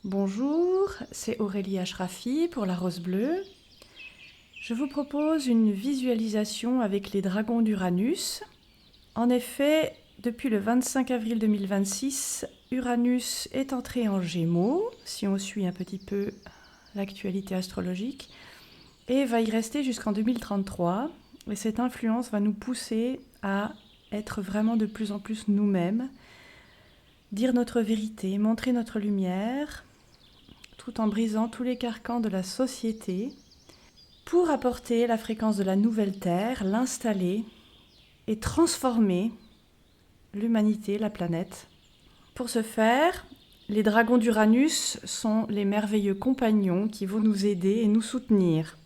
Bonjour, c'est Aurélie Ashrafi pour la Rose Bleue. Je vous propose une visualisation avec les dragons d'Uranus. En effet, depuis le 25 avril 2026, Uranus est entré en Gémeaux, si on suit un petit peu l'actualité astrologique, et va y rester jusqu'en 2033. Et cette influence va nous pousser à être vraiment de plus en plus nous-mêmes, dire notre vérité, montrer notre lumière, tout en brisant tous les carcans de la société, pour apporter la fréquence de la nouvelle Terre, l'installer et transformer l'humanité, la planète. Pour ce faire, les dragons d'Uranus sont les merveilleux compagnons qui vont nous aider et nous soutenir.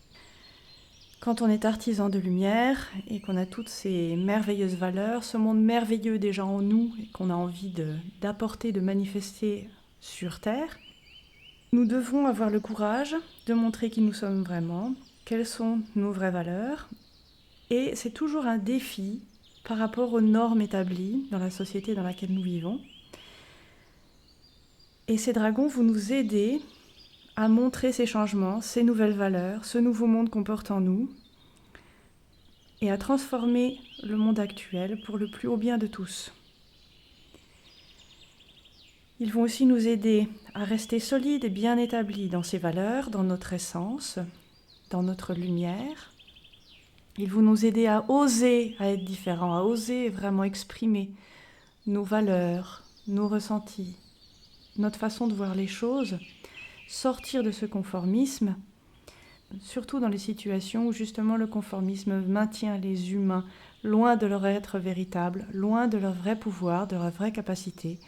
Quand on est artisan de lumière et qu'on a toutes ces merveilleuses valeurs, ce monde merveilleux déjà en nous et qu'on a envie d'apporter, de manifester sur Terre, nous devons avoir le courage de montrer qui nous sommes vraiment, quelles sont nos vraies valeurs. Et c'est toujours un défi par rapport aux normes établies dans la société dans laquelle nous vivons. Et ces dragons vont nous aider à montrer ces changements, ces nouvelles valeurs, ce nouveau monde qu'on porte en nous, et à transformer le monde actuel pour le plus haut bien de tous. Ils vont aussi nous aider à rester solides et bien établis dans ces valeurs, dans notre essence, dans notre lumière. Ils vont nous aider à oser à être différents, à oser vraiment exprimer nos valeurs, nos ressentis, notre façon de voir les choses, sortir de ce conformisme, surtout dans les situations où justement le conformisme maintient les humains loin de leur être véritable, loin de leur vrai pouvoir, de leur vraie capacité,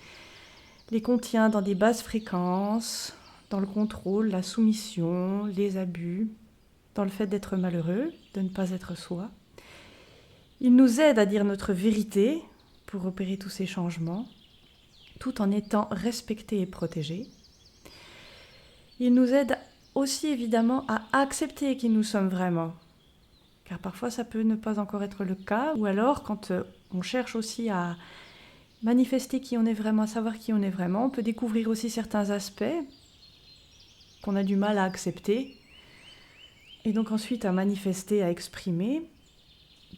les contient dans des basses fréquences, dans le contrôle, la soumission, les abus, dans le fait d'être malheureux, de ne pas être soi. Il nous aide à dire notre vérité pour opérer tous ces changements, tout en étant respectés et protégés. Il nous aide aussi évidemment à accepter qui nous sommes vraiment, car parfois ça peut ne pas encore être le cas, ou alors quand on cherche aussi à manifester qui on est vraiment, à savoir qui on est vraiment, on peut découvrir aussi certains aspects qu'on a du mal à accepter, et donc ensuite à manifester, à exprimer.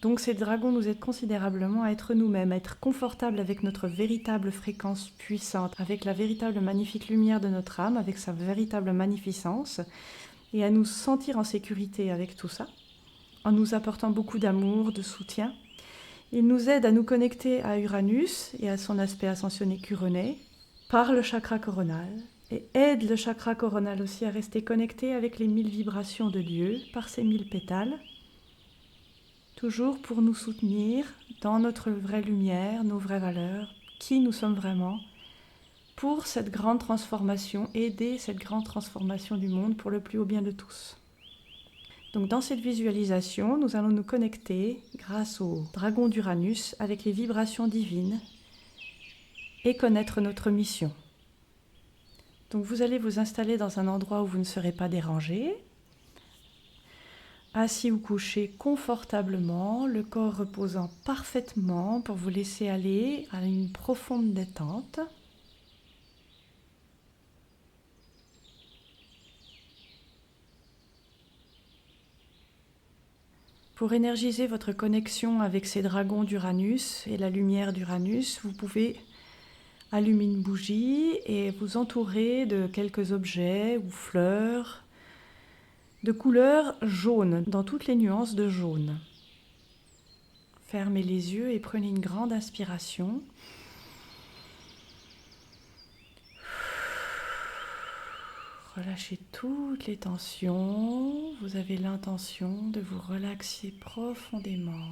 Donc ces dragons nous aident considérablement à être nous-mêmes, à être confortables avec notre véritable fréquence puissante, avec la véritable magnifique lumière de notre âme, avec sa véritable magnificence, et à nous sentir en sécurité avec tout ça, en nous apportant beaucoup d'amour, de soutien. Il nous aide à nous connecter à Uranus et à son aspect ascensionné couronné par le chakra coronal, et aide le chakra coronal aussi à rester connecté avec les 1000 vibrations de Dieu par ses 1000 pétales, toujours pour nous soutenir dans notre vraie lumière, nos vraies valeurs, qui nous sommes vraiment, pour cette grande transformation, aider cette grande transformation du monde pour le plus haut bien de tous. Donc dans cette visualisation, nous allons nous connecter grâce au dragon d'Uranus avec les vibrations divines et connaître notre mission. Donc vous allez vous installer dans un endroit où vous ne serez pas dérangé, assis ou couché confortablement, le corps reposant parfaitement pour vous laisser aller à une profonde détente. Pour énergiser votre connexion avec ces dragons d'Uranus et la lumière d'Uranus, vous pouvez allumer une bougie et vous entourer de quelques objets ou fleurs de couleur jaune, dans toutes les nuances de jaune. Fermez les yeux et prenez une grande inspiration. Relâchez toutes les tensions. Vous avez l'intention de vous relaxer profondément.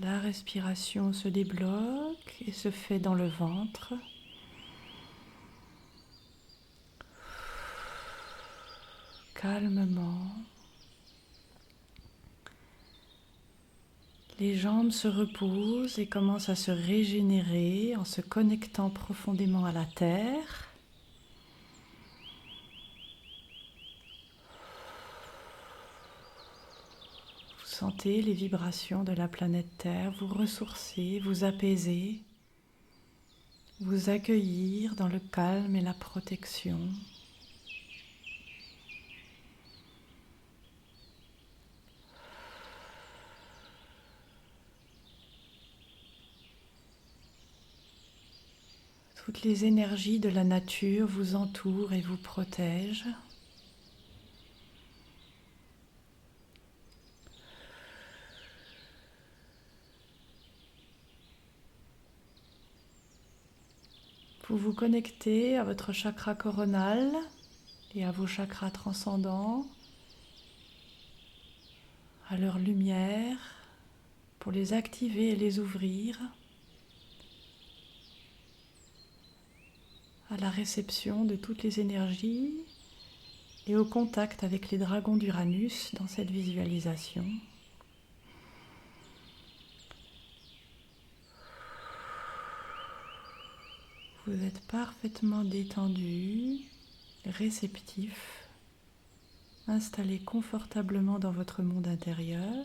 La respiration se débloque et se fait dans le ventre. Calmement. Les jambes se reposent et commencent à se régénérer en se connectant profondément à la terre. Vous sentez les vibrations de la planète Terre vous ressourcer, vous apaiser, vous accueillir dans le calme et la protection. Toutes les énergies de la nature vous entourent et vous protègent. Vous vous connectez à votre chakra coronal et à vos chakras transcendants, à leur lumière, pour les activer et les ouvrir à la réception de toutes les énergies et au contact avec les dragons d'Uranus dans cette visualisation. Vous êtes parfaitement détendu, réceptif, installé confortablement dans votre monde intérieur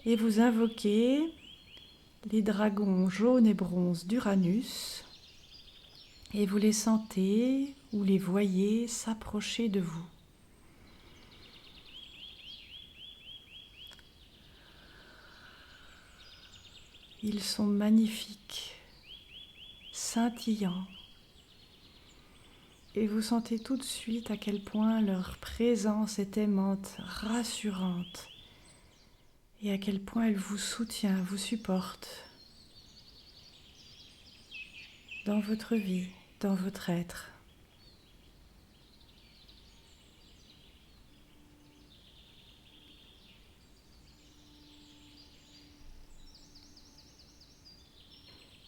et vous invoquez les dragons jaunes et bronzes d'Uranus et vous les sentez ou les voyez s'approcher de vous. Ils sont magnifiques, scintillants, et vous sentez tout de suite à quel point leur présence est aimante, rassurante, et à quel point elle vous soutient, vous supporte dans votre vie, dans votre être.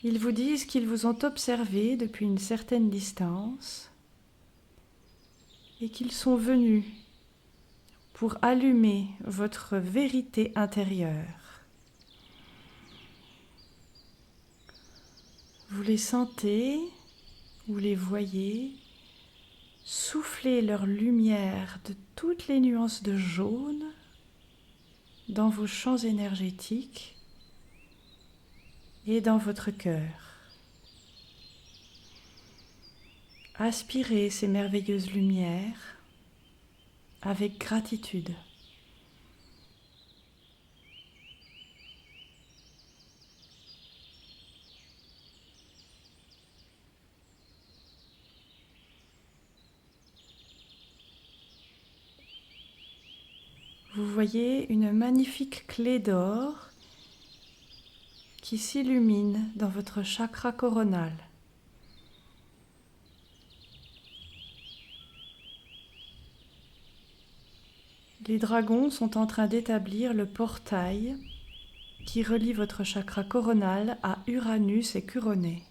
Ils vous disent qu'ils vous ont observé depuis une certaine distance et qu'ils sont venus pour allumer votre vérité intérieure. Vous les sentez, vous les voyez souffler leur lumière de toutes les nuances de jaune dans vos champs énergétiques et dans votre cœur. Aspirez ces merveilleuses lumières avec gratitude. Vous voyez une magnifique clé d'or qui s'illumine dans votre chakra coronal. Les dragons sont en train d'établir le portail qui relie votre chakra coronal à Uranus et Curonée.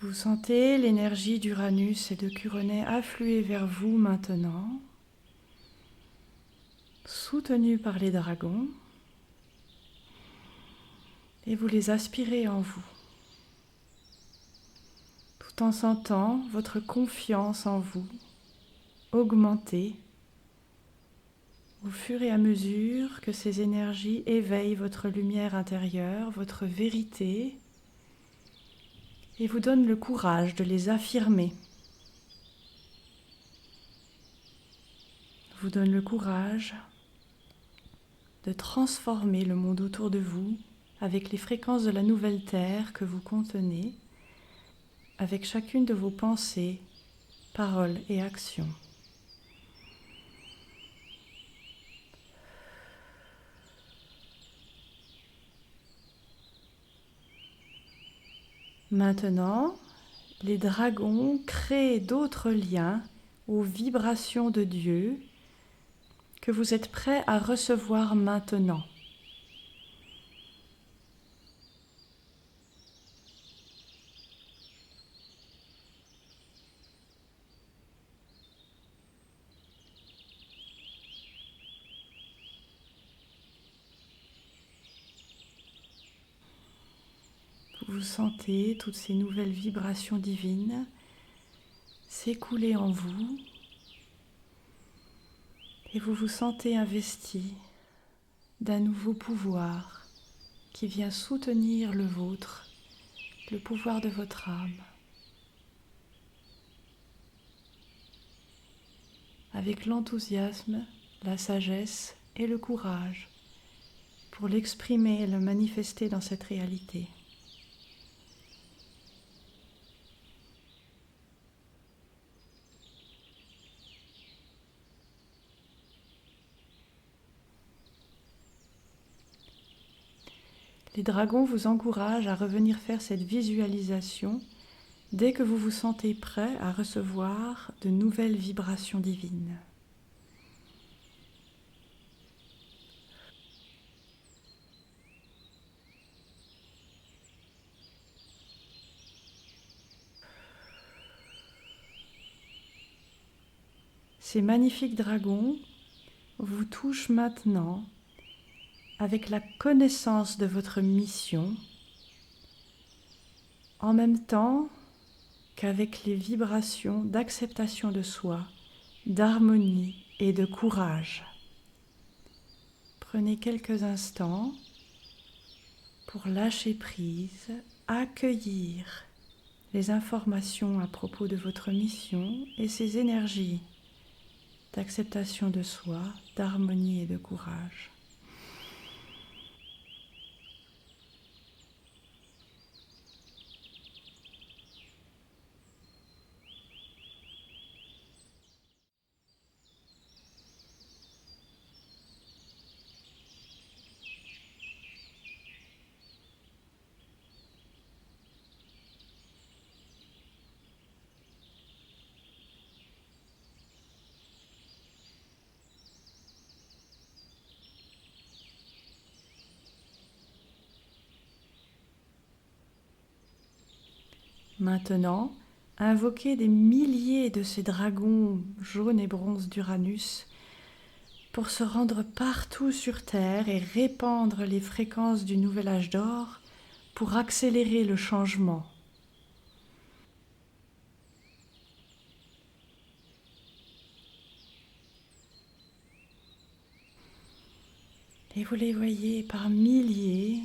Vous sentez l'énergie d'Uranus et de Curonée affluer vers vous maintenant, soutenue par les dragons, et vous les aspirez en vous, tout en sentant votre confiance en vous augmenter au fur et à mesure que ces énergies éveillent votre lumière intérieure, votre vérité, et vous donnent le courage de les affirmer. Vous donne le courage de transformer le monde autour de vous avec les fréquences de la nouvelle Terre que vous contenez, avec chacune de vos pensées, paroles et actions. Maintenant, les dragons créent d'autres liens aux vibrations de Dieu que vous êtes prêts à recevoir maintenant. Vous sentez toutes ces nouvelles vibrations divines s'écouler en vous et vous vous sentez investi d'un nouveau pouvoir qui vient soutenir le vôtre, le pouvoir de votre âme. Avec l'enthousiasme, la sagesse et le courage pour l'exprimer et le manifester dans cette réalité. Les dragons vous encouragent à revenir faire cette visualisation dès que vous vous sentez prêt à recevoir de nouvelles vibrations divines. Ces magnifiques dragons vous touchent maintenant avec la connaissance de votre mission, en même temps qu'avec les vibrations d'acceptation de soi, d'harmonie et de courage. Prenez quelques instants pour lâcher prise, accueillir les informations à propos de votre mission et ces énergies d'acceptation de soi, d'harmonie et de courage. Maintenant, invoquez des milliers de ces dragons jaunes et bronzes d'Uranus pour se rendre partout sur Terre et répandre les fréquences du nouvel âge d'or pour accélérer le changement. Et vous les voyez par milliers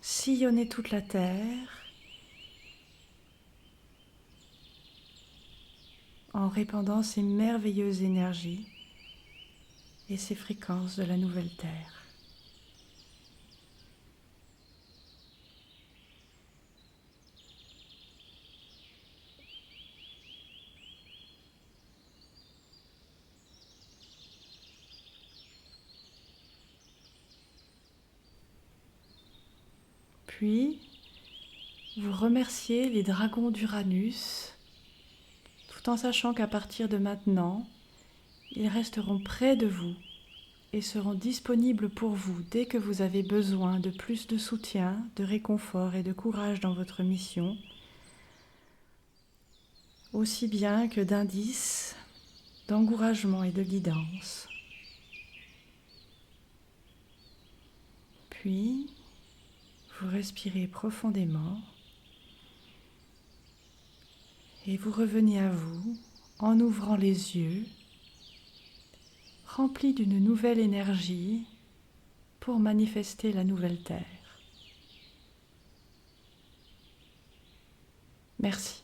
sillonner toute la Terre en répandant ces merveilleuses énergies et ces fréquences de la nouvelle Terre. Puis, vous remerciez les dragons d'Uranus, tout en sachant qu'à partir de maintenant, ils resteront près de vous et seront disponibles pour vous dès que vous avez besoin de plus de soutien, de réconfort et de courage dans votre mission, aussi bien que d'indices, d'encouragement et de guidance. Puis, vous respirez profondément et vous revenez à vous en ouvrant les yeux, remplis d'une nouvelle énergie pour manifester la nouvelle Terre. Merci.